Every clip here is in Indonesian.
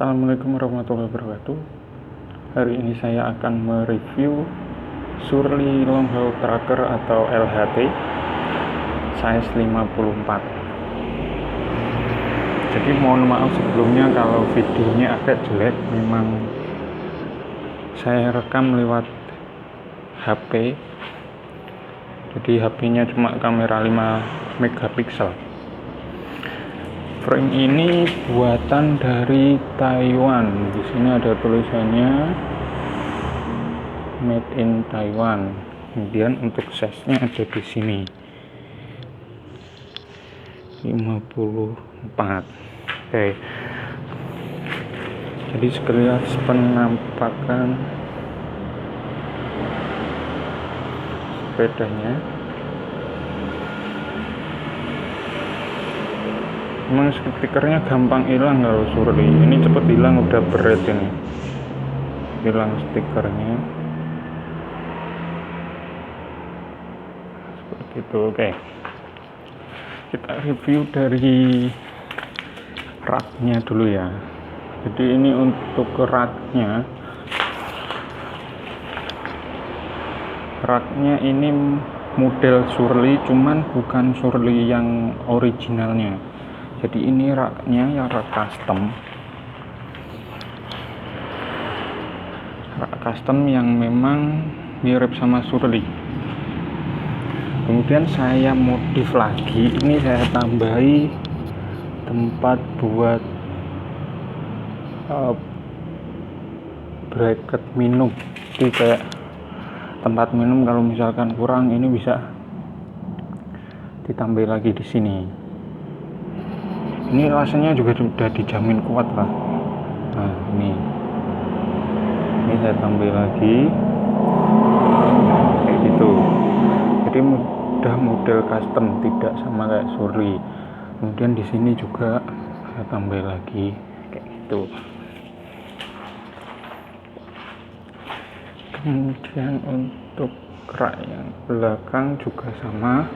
Assalamualaikum warahmatullahi wabarakatuh. Hari ini saya akan mereview Surly Long Haul Tracker atau LHT size 54. Jadi mohon maaf sebelumnya kalau videonya agak jelek, memang saya rekam lewat HP. Jadi HP-nya cuma kamera 5 megapiksel. Frame ini buatan dari Taiwan. Di sini ada tulisannya Made in Taiwan. Kemudian untuk size-nya ada di sini 54. Oke. Jadi sekilas penampakan sepedanya. Memang stikernya gampang hilang kalau Surly. Ini cepet hilang, udah berat ini. Hilang stikernya. Seperti itu, oke. Kita review dari raknya dulu ya. Jadi ini untuk raknya. Raknya ini model Surly, cuman bukan Surly yang originalnya. Jadi ini raknya yang rak custom yang memang mirip sama Surly. Kemudian saya modif lagi, ini saya tambahi tempat buat bracket minum. Jadi kayak tempat minum kalau misalkan kurang, ini bisa ditambah lagi di sini. Ini rasanya juga sudah dijamin kuat lah. Nah ini saya tambah lagi kayak gitu. Jadi udah model custom, tidak sama kayak Surly. Kemudian di sini juga saya tambah lagi kayak gitu. Kemudian untuk rak yang belakang juga sama.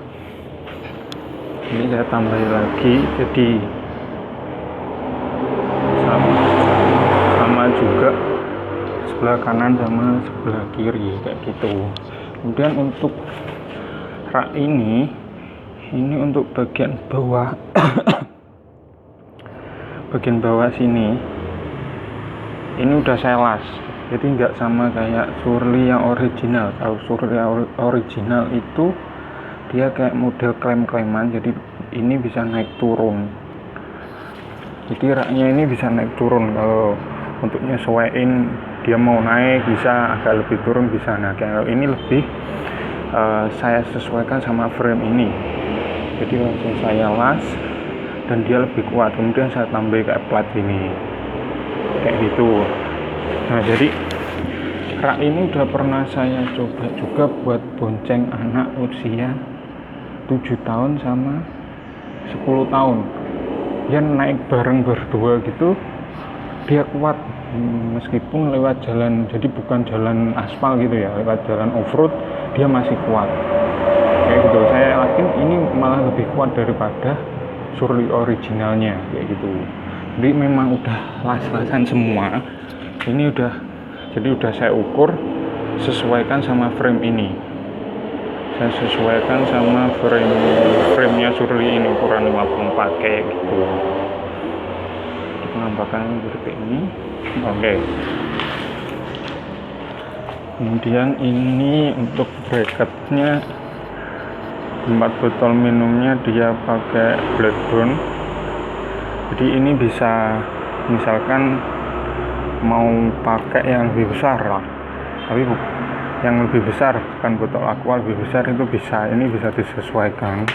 Ini saya tambah lagi, jadi sama juga sebelah kanan sama sebelah kiri kayak gitu. Kemudian untuk rak ini untuk bagian bawah bagian bawah sini ini udah saya las, jadi nggak sama kayak Surly yang original. Kalau Surly original itu dia kayak model klem-kleman, jadi ini bisa naik turun. Jadi raknya ini bisa naik turun, kalau untuk nyesuaiin dia mau naik bisa, agak lebih turun bisa. Nah kalau ini lebih saya sesuaikan sama frame ini, jadi langsung saya las dan dia lebih kuat. Kemudian saya tambah kayak plat ini kayak gitu. Nah jadi rak ini udah pernah saya coba juga buat bonceng anak usia 7 tahun sama 10 tahun. Dia naik bareng berdua gitu, dia kuat meskipun lewat jalan, jadi bukan jalan aspal gitu ya, lewat jalan off-road dia masih kuat kayak gitu. Saya yakin ini malah lebih kuat daripada Surly originalnya kayak gitu. Jadi memang udah las-lasan semua. Ini udah saya ukur, sesuaikan sama frame ini. Saya sesuaikan sama frame-nya Surly ini, ukuran 54 kayak gitu. Penampakannya seperti ini. Oke. Kemudian ini untuk bracketnya, tempat botol minumnya dia pakai Blackbone. Jadi ini bisa misalkan mau pakai yang lebih besar lah, tapi yang lebih besar, bukan botol aqua lebih besar, itu bisa, ini bisa disesuaikan.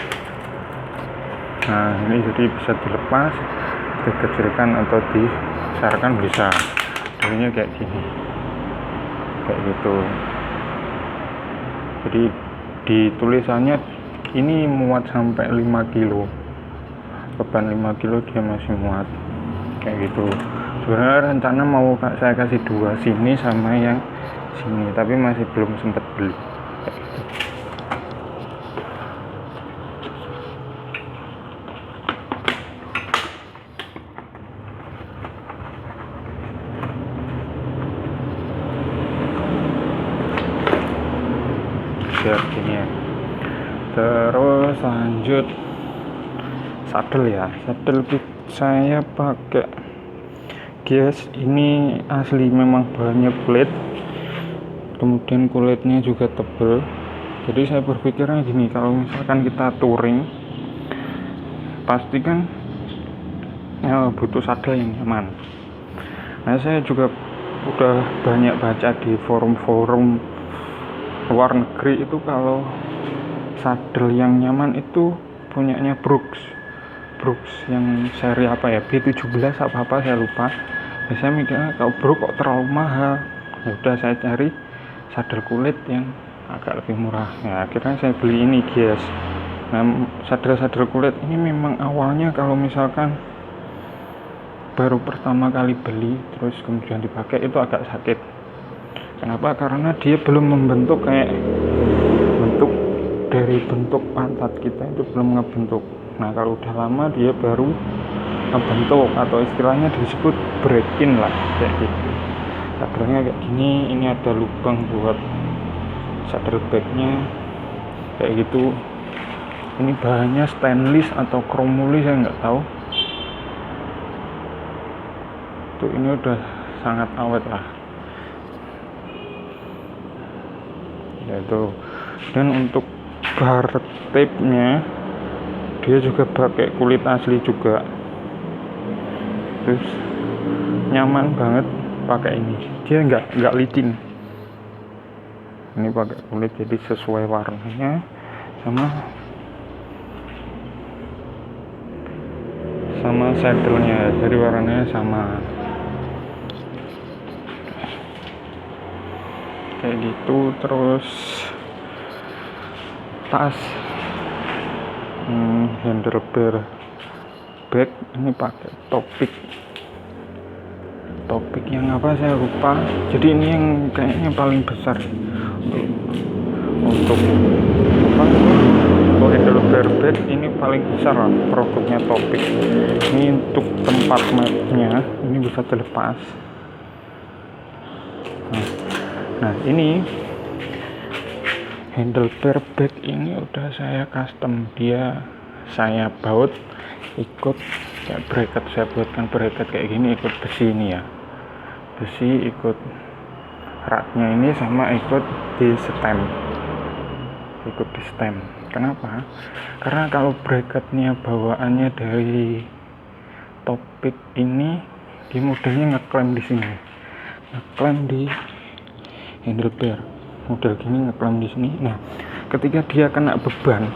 Nah ini jadi bisa dilepas, dikecilkan atau dibesarkan bisa. Jadinya kayak gini, kayak gitu. Jadi di tulisannya ini muat sampai 5 kilo, beban 5 kilo dia masih muat kayak gitu. Sebenarnya rencana mau saya kasih 2 sini sama yang sini, tapi masih belum sempat beli. standar gini ya. Terus lanjut sadel ya. Sadel saya pakai Gias, ini asli memang bahannya kulit, kemudian kulitnya juga tebal. Jadi saya berpikirnya gini, kalau misalkan kita touring pasti kan butuh sadel yang nyaman. Nah, saya juga udah banyak baca di forum-forum luar negeri itu kalau sadel yang nyaman itu punyanya Brooks yang seri apa ya, B17 apa saya lupa. Saya mikirnya kalau Brooks kok terlalu mahal, ya udah saya cari sadel kulit yang agak lebih murah. Ya akhirnya saya beli ini Gias. Nah, sadel kulit ini memang awalnya kalau misalkan baru pertama kali beli terus kemudian dipakai itu agak sakit. Kenapa? Karena dia belum membentuk kayak bentuk pantat kita itu belum ngebentuk. Nah, kalau udah lama dia baru ngebentuk, atau istilahnya disebut break-in lah, kayak gitu. Sadelnya kayak gini, ini ada lubang buat saddle bagnya kayak gitu. Ini bahannya stainless atau chromuli, saya nggak tahu. Tuh, ini udah sangat awet lah. Yaitu, dan untuk bar tape-nya dia juga pakai kulit asli juga. Terus nyaman banget pakai ini. Dia nggak licin. Ini pakai kulit jadi sesuai warnanya sama saddle-nya, jadi warnanya sama kayak gitu. Terus tas handlebar bag ini pakai topik yang apa saya lupa. Jadi ini yang kayaknya paling besar untuk handlebar bag, ini paling besar lah produknya topik. Ini untuk tempat mapnya ini bisa dilepas. Nah, ini handlebar bag ini udah saya custom, dia saya baut ikut kayak bracket, saya buatkan bracket kayak gini, ikut besi ini ya, besi ikut ratnya ini, sama ikut di stem. Kenapa? Karena kalau bracketnya bawaannya dari topik ini, dia modelnya ngeklem di sini, ngeklem di handlebar model gini, ngeklem di sini. Nah, ketika dia kena beban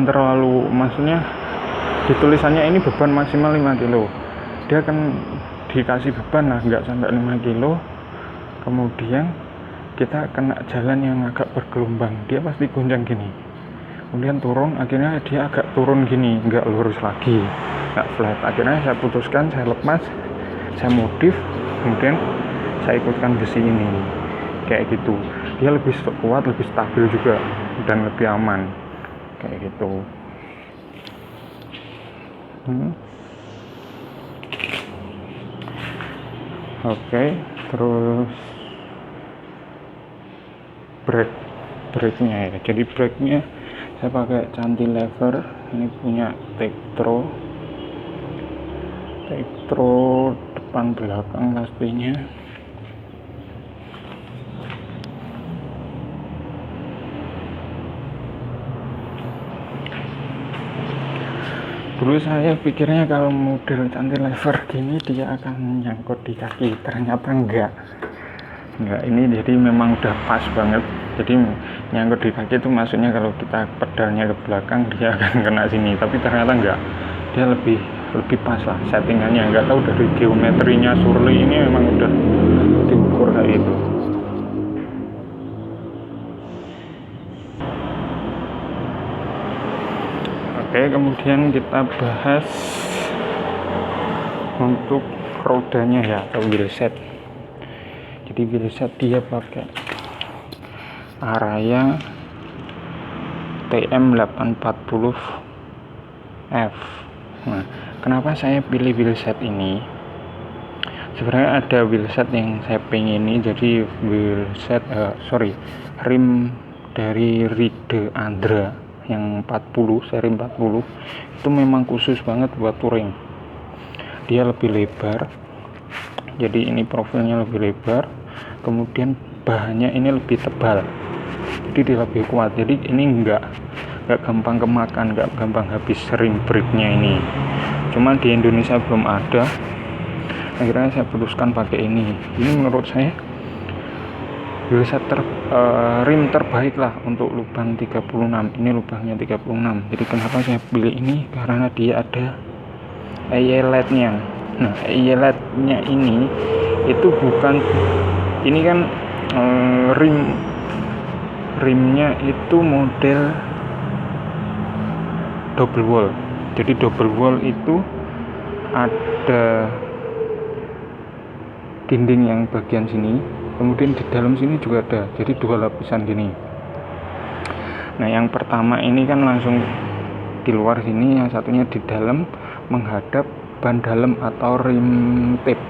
terlalu, maksudnya di tulisannya ini beban maksimal 5 kilo, dia akan dikasih beban lah nggak sampai 5 kilo, kemudian kita kena jalan yang agak bergelombang, dia pasti goncang gini, kemudian turun, akhirnya dia agak turun gini, nggak lurus lagi, nggak flat. Akhirnya saya putuskan, saya lepas, saya modif, kemudian saya ikutkan besi ini kayak gitu. Dia lebih kuat, lebih stabil juga, dan lebih aman kayak gitu. Oke, terus brake-nya ya. Jadi brake-nya saya pakai cantilever, ini punya Tektro depan belakang pastinya. Dulu saya pikirnya kalau model cantilever gini dia akan nyangkut di kaki, ternyata enggak. Ini jadi memang udah pas banget. Jadi nyangkut di kaki itu maksudnya kalau kita pedalnya ke belakang dia akan kena sini, tapi ternyata enggak. Dia lebih pas lah settingannya. Enggak tahu dari geometrinya Surly ini memang udah diukur kayak gitu. Oke, kemudian kita bahas untuk rodanya ya, atau wheelset. Jadi wheelset dia pakai Araya TM840F. Nah, kenapa saya pilih wheelset ini? Sebenarnya ada wheelset yang saya pengen ini, jadi rim dari Ride Andra yang 40, seri 40 itu memang khusus banget buat touring. Dia lebih lebar, jadi ini profilnya lebih lebar, kemudian bahannya ini lebih tebal, jadi dia lebih kuat. Jadi ini enggak gampang kemakan, enggak gampang habis rim brake-nya ini. Cuman di Indonesia belum ada, akhirnya saya putuskan pakai ini. Ini menurut saya bisa rim terbaik lah untuk lubang 36. Ini lubangnya 36. Jadi kenapa saya pilih ini, karena dia ada eyelet-nya. Nah, eyelet-nya ini itu bukan, ini kan rimnya itu model double wall. Jadi double wall itu ada dinding yang bagian sini, kemudian di dalam sini juga ada, jadi 2 lapisan gini. Nah, yang pertama ini kan langsung di luar sini, yang satunya di dalam menghadap ban dalam atau rim tip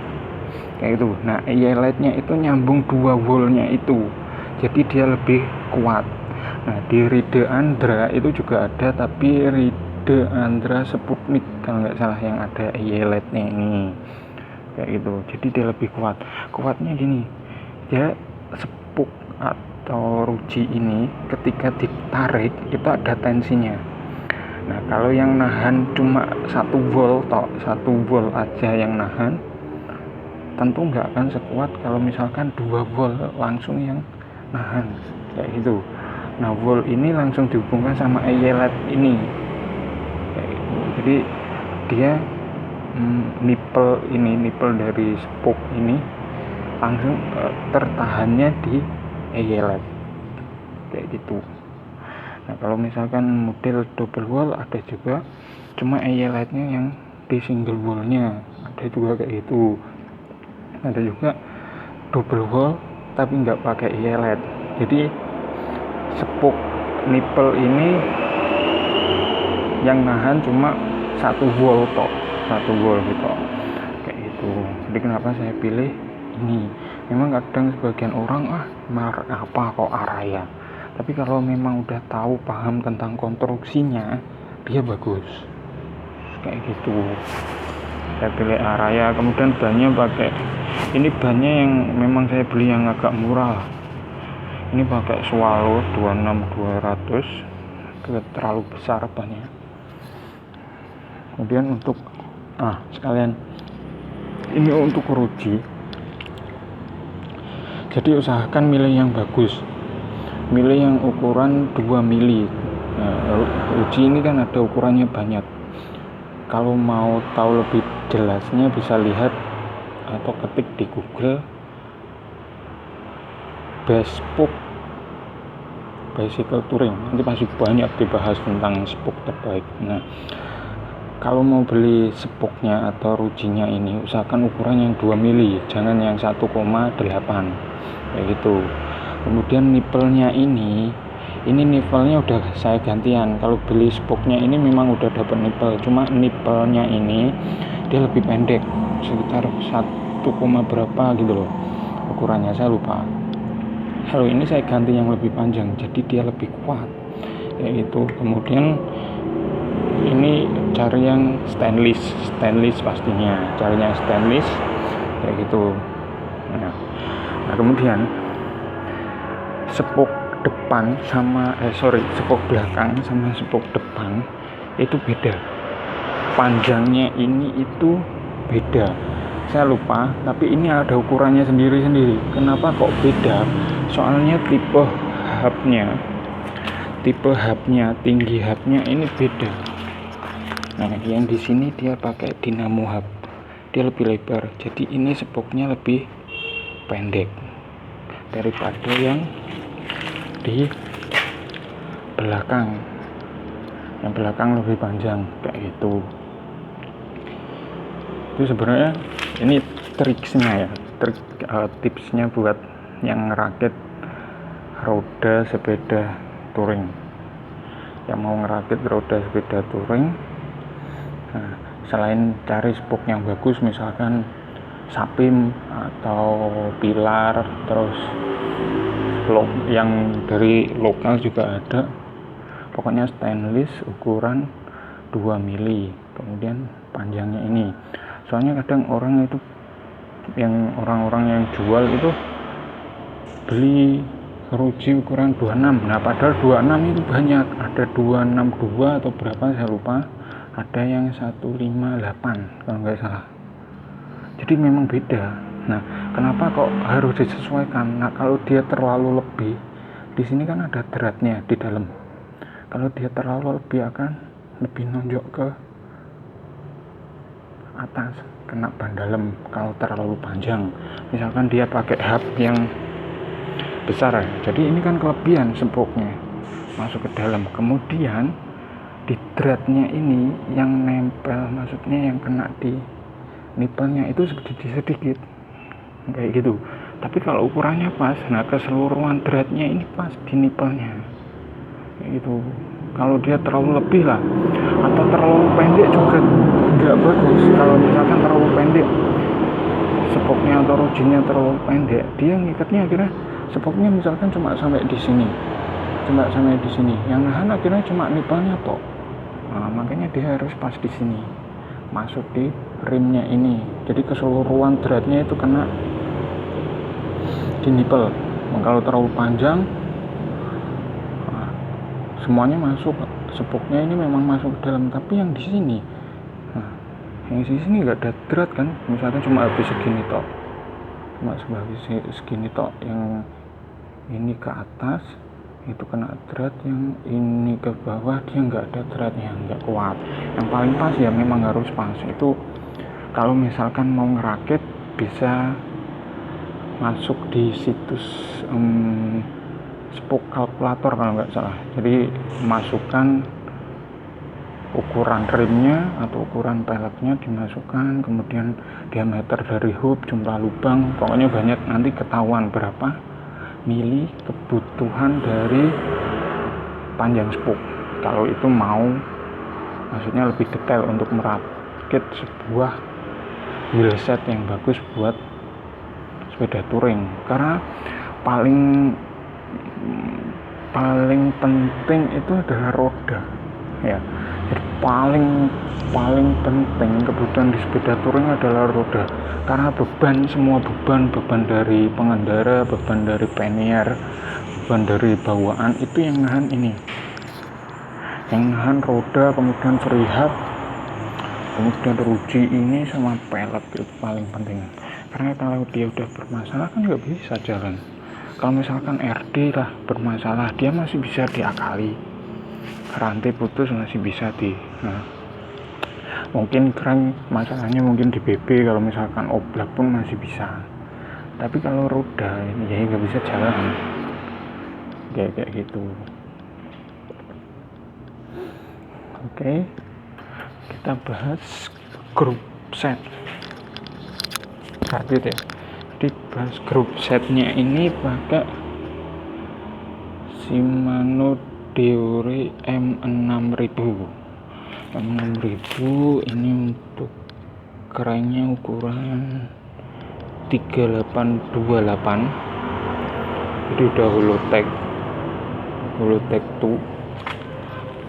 kayak gitu. Nah, eyelet-nya itu nyambung 2 wall-nya itu, jadi dia lebih kuat. Nah, di Ride Andra itu juga ada, tapi Ride Andra Sputnik kalau nggak salah yang ada eyelet-nya ini kayak gitu. Jadi dia lebih kuatnya gini, dia spuk atau ruji ini ketika ditarik itu ada tensinya. Nah, kalau yang nahan cuma 1 volt aja yang nahan, tentu nggak akan sekuat kalau misalkan 2 volt langsung yang nahan kayak gitu. Nah, volt ini langsung dihubungkan sama eyelet ini kayak gitu. Jadi dia nipple dari spoke ini langsung tertahannya di eyelet kayak gitu. Nah, kalau misalkan model double wall ada juga, cuma eyeletnya yang di single wallnya ada juga kayak gitu. Ada juga double wall tapi nggak pakai eyelet, jadi spoke nipple ini yang nahan cuma 1 wall gitu kayak gitu. Jadi kenapa saya pilih ini, memang kadang sebagian orang merek apa kok Araya, tapi kalau memang udah tahu paham tentang konstruksinya dia bagus kayak gitu. Saya pilih Araya. Kemudian bannya pakai ini, bannya yang memang saya beli yang agak murah. Ini pakai Swallow 26200, terlalu besar bannya. Kemudian untuk sekalian ini untuk ruji, jadi usahakan milih yang bagus, milih yang ukuran 2 mili. Ruji ini kan ada ukurannya banyak. Kalau mau tahu lebih jelasnya bisa lihat atau ketik di Google bespoke bicycle touring, nanti pasti banyak dibahas tentang spoke terbaik. Nah, kalau mau beli spoknya atau rujinya ini usahakan ukuran yang 2 mili, jangan yang 1,8 kayak gitu. Kemudian nipple-nya ini nipple-nya udah saya gantian. Kalau beli spoknya ini memang udah dapat nipple, cuma nipple-nya ini dia lebih pendek, sekitar 1, berapa gitu loh ukurannya, saya lupa. Kalau ini saya ganti yang lebih panjang, jadi dia lebih kuat kayak gitu. Kemudian ini cari yang stainless pastinya, carinya stainless kayak gitu. Nah, kemudian spok depan sama spok belakang sama spok depan itu beda, panjangnya ini itu beda, saya lupa, tapi ini ada ukurannya sendiri-sendiri. Kenapa kok beda? Soalnya tipe hubnya, tinggi hubnya ini beda. Nah, yang di sini dia pakai dinamo hub, dia lebih lebar, jadi ini spoknya lebih pendek daripada yang di belakang. Yang belakang lebih panjang kayak gitu. Itu sebenarnya ini triksnya ya, tipsnya buat yang ngerakit roda sepeda touring, yang mau ngerakit roda sepeda touring. Nah, selain cari spok yang bagus, misalkan sapim atau pilar, terus yang dari lokal juga ada, pokoknya stainless ukuran 2 mili, kemudian panjangnya ini. Soalnya kadang orang yang jual itu beli jeruji ukuran 26. Nah padahal 26 itu banyak, ada 262 atau berapa saya lupa, ada yang 158 kalau nggak salah. Jadi memang beda. Nah kenapa kok harus disesuaikan? Nah kalau dia terlalu lebih, di sini kan ada dratnya di dalam. Kalau dia terlalu lebih akan lebih nonjok ke atas, kena ban dalam. Kalau terlalu panjang, misalkan dia pakai hub yang besar, jadi ini kan kelebihan spoknya masuk ke dalam. Kemudian di dratnya ini yang nempel, maksudnya yang kena di nipelnya itu sedikit kayak gitu. Tapi kalau ukurannya pas, nah keseluruhan dratnya ini pas di nipelnya kayak gitu. Kalau dia terlalu lebih lah atau terlalu pendek juga nggak bagus. Kalau misalkan terlalu pendek spoknya atau rujinya terlalu pendek, dia ngikatnya akhirnya spoknya misalkan cuma sampai di sini, yang nahan akhirnya cuma nipelnya toh. Nah, makanya dia harus pas di sini, masuk di rimnya ini. Jadi keseluruhan dratnya itu kena di nipel. Kalau terlalu panjang, semuanya masuk, spoknya ini memang masuk ke dalam. Tapi yang di sini, yang di sini nggak ada drat kan, misalkan cuma habis segini tok, yang ini ke atas itu kena drat, yang ini ke bawah dia nggak ada dratnya, nggak kuat. Yang paling pas ya memang harus pas. Itu kalau misalkan mau ngerakit bisa masuk di situs spoke kalkulator kalau nggak salah. Jadi masukkan ukuran rimnya atau ukuran peleknya dimasukkan, kemudian diameter dari hub, jumlah lubang, pokoknya banyak, nanti ketahuan berapa mili kebutuhan dari panjang spoke. Kalau itu mau maksudnya lebih detail untuk merakit sebuah wheelset yang bagus buat sepeda touring. Karena paling penting itu adalah roda ya. Jadi paling penting kebutuhan di sepeda touring adalah roda. Karena semua beban dari pengendara, beban dari pannier, beban dari bawaan itu yang nahan ini, yang nahan roda, kemudian free hub, kemudian ruji ini sama pelek. Itu paling penting. Karena kalau dia udah bermasalah kan nggak bisa jalan. Kalau misalkan RD lah bermasalah, dia masih bisa diakali, rantai putus masih bisa mungkin keren masalahnya mungkin di BB, kalau misalkan oblak pun masih bisa. Tapi kalau roda ini ya nggak bisa jalan kayak gitu. Oke, kita bahas grup set lanjut ya. Di bahas grup setnya ini pakai Shimano Deore M6000. Ini untuk kerannya ukuran 3828. Jadi udah holotek tuh.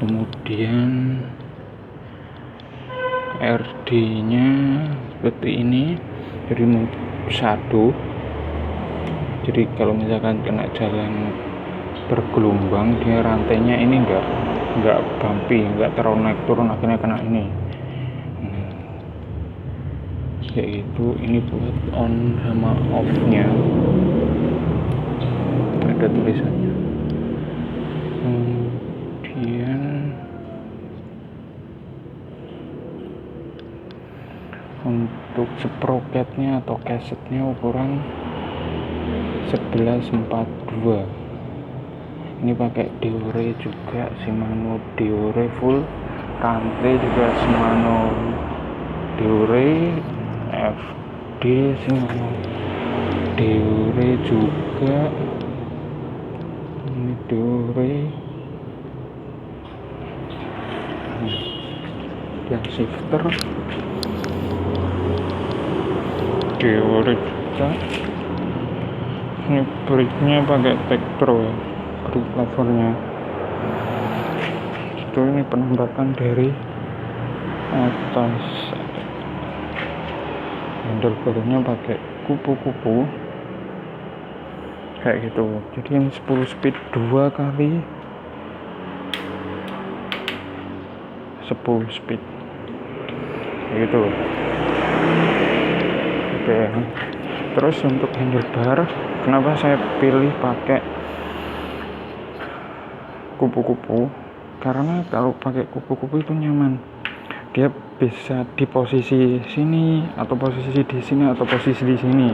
Kemudian RD nya seperti ini, jadi satu. Jadi kalau misalkan kena jalan bergelombang, dia rantainya ini enggak bumpy, enggak terlalu naik turun, akhirnya kena ini. Kayak gitu. Ini buat on sama off nya ada tulisannya. Kemudian untuk sproketnya atau kasetnya ukuran 1142. Ini pakai Deore juga, Shimano Deore full, rantai juga Shimano Deore, FD Shimano Deore juga. Ini Deore yang shifter Deore juga. Ini brake-nya pakai Tektro ya, brake levernya. Itu ini penampakan dari atas. Handlebarnya pakai kupu-kupu kayak gitu. Jadi yang 10 speed 2 kali 10 speed kayak gitu. Oke. Terus untuk handlebar, kenapa saya pilih pakai kupu-kupu? Karena kalau pakai kupu-kupu itu nyaman. Dia bisa di posisi sini atau posisi di sini atau posisi di sini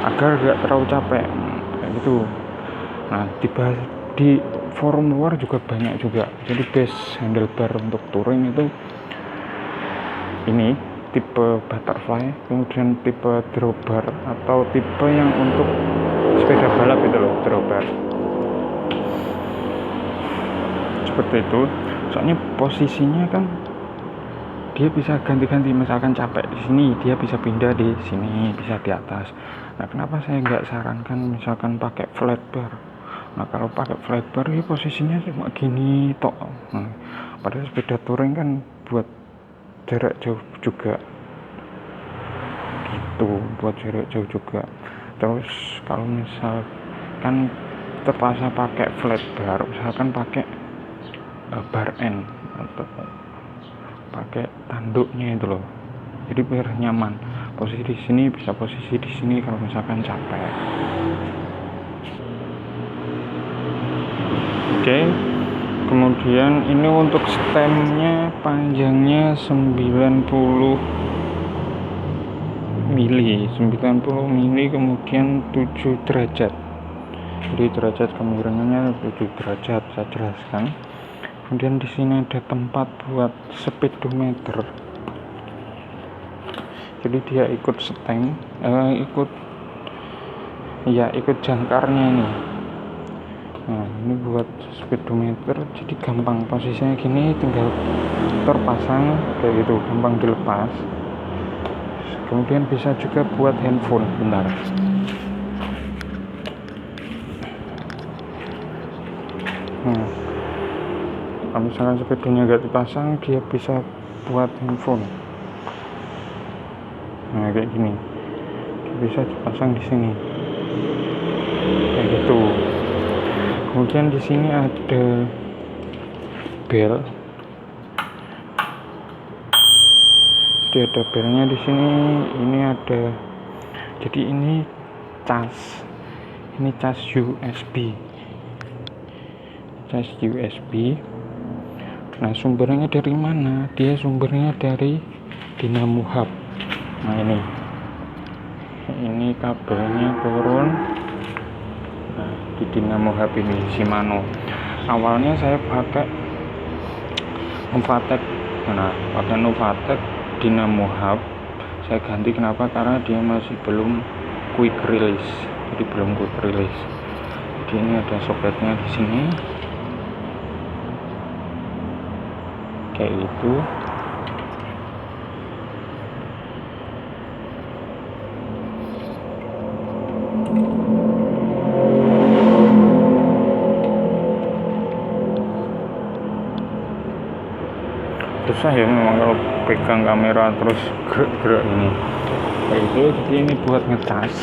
agar gak terlalu capek kayak gitu. Nah, di forum luar juga banyak juga. Jadi base handlebar untuk touring itu ini tipe butterfly, kemudian tipe drawbar atau tipe yang untuk sepeda balap itu loh, drawbar. Seperti itu. Soalnya posisinya kan dia bisa ganti-ganti, misalkan capek di sini dia bisa pindah di sini, bisa di atas. Nah, kenapa saya nggak sarankan misalkan pakai flat bar? Nah, kalau pakai flat bar ini posisinya cuma gini tok. Nah, padahal sepeda touring kan buat jarak jauh juga gitu, buat jarak jauh juga. Terus kalau misalkan terpaksa pakai flat bar, misalkan pakai bar end atau pakai tanduknya itu loh, jadi biar nyaman, posisi di sini bisa posisi di sini kalau misalkan capek. Oke. Kemudian ini untuk stemnya panjangnya 90 mili, kemudian 7 derajat. Jadi derajat kemiringannya 7 derajat, saya jelaskan. Kemudian di sini ada tempat buat speedometer. Jadi dia ikut stem, ikut jangkarnya ini. Nah, ini buat speedometer, jadi gampang posisinya gini, tinggal terpasang kayak gitu, gampang dilepas. Kemudian bisa juga buat handphone. Bentar. Nah, kalau misalkan sepedanya nggak dipasang, dia bisa buat handphone. Nah, kayak gini, dia bisa dipasang di sini, kayak gitu. Kemudian di sini ada bel. Jadi ada belnya di sini. Ini ada. Jadi ini cas. Ini cas USB. Cas USB. Nah, sumbernya dari mana? Dia sumbernya dari Dynamo Hub. Nah, ini kabelnya turun. Nah, di Dynamo Hub ini Shimano. Awalnya saya pakai Novatec. Nah, pakai Novatec Dynamo Hub. Saya ganti kenapa? Karena dia masih belum quick release. Jadi belum quick release. Jadi ini ada soketnya di sini. Kayak gitu. Susah ya memang kalau pegang kamera terus gerak-gerak ini. Kayak itu. Jadi ini buat ngecas.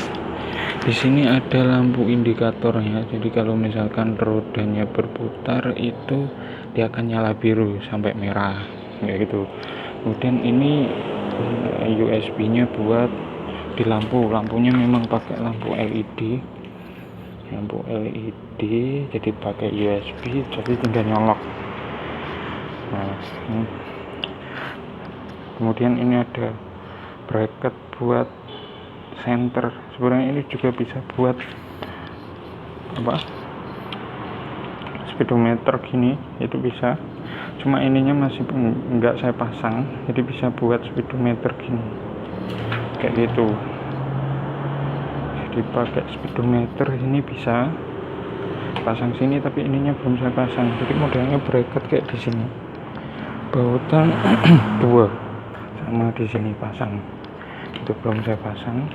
Di sini ada lampu indikatornya. Jadi kalau misalkan rodanya berputar itu dia akan nyala biru sampai merah kayak gitu. Kemudian ini USB-nya buat di lampunya memang pakai lampu LED. Jadi pakai USB, jadi tinggal nyolok. Nah, kemudian ini ada bracket buat center. Sebenarnya ini juga bisa buat speedometer gini, itu bisa. Cuma ininya masih enggak saya pasang, jadi bisa buat speedometer gini kayak gitu. Jadi pakai speedometer ini bisa pasang sini, tapi ininya belum saya pasang. Jadi modelnya bracket kayak di sini, bautan 2 sama di sini pasang, itu belum saya pasang.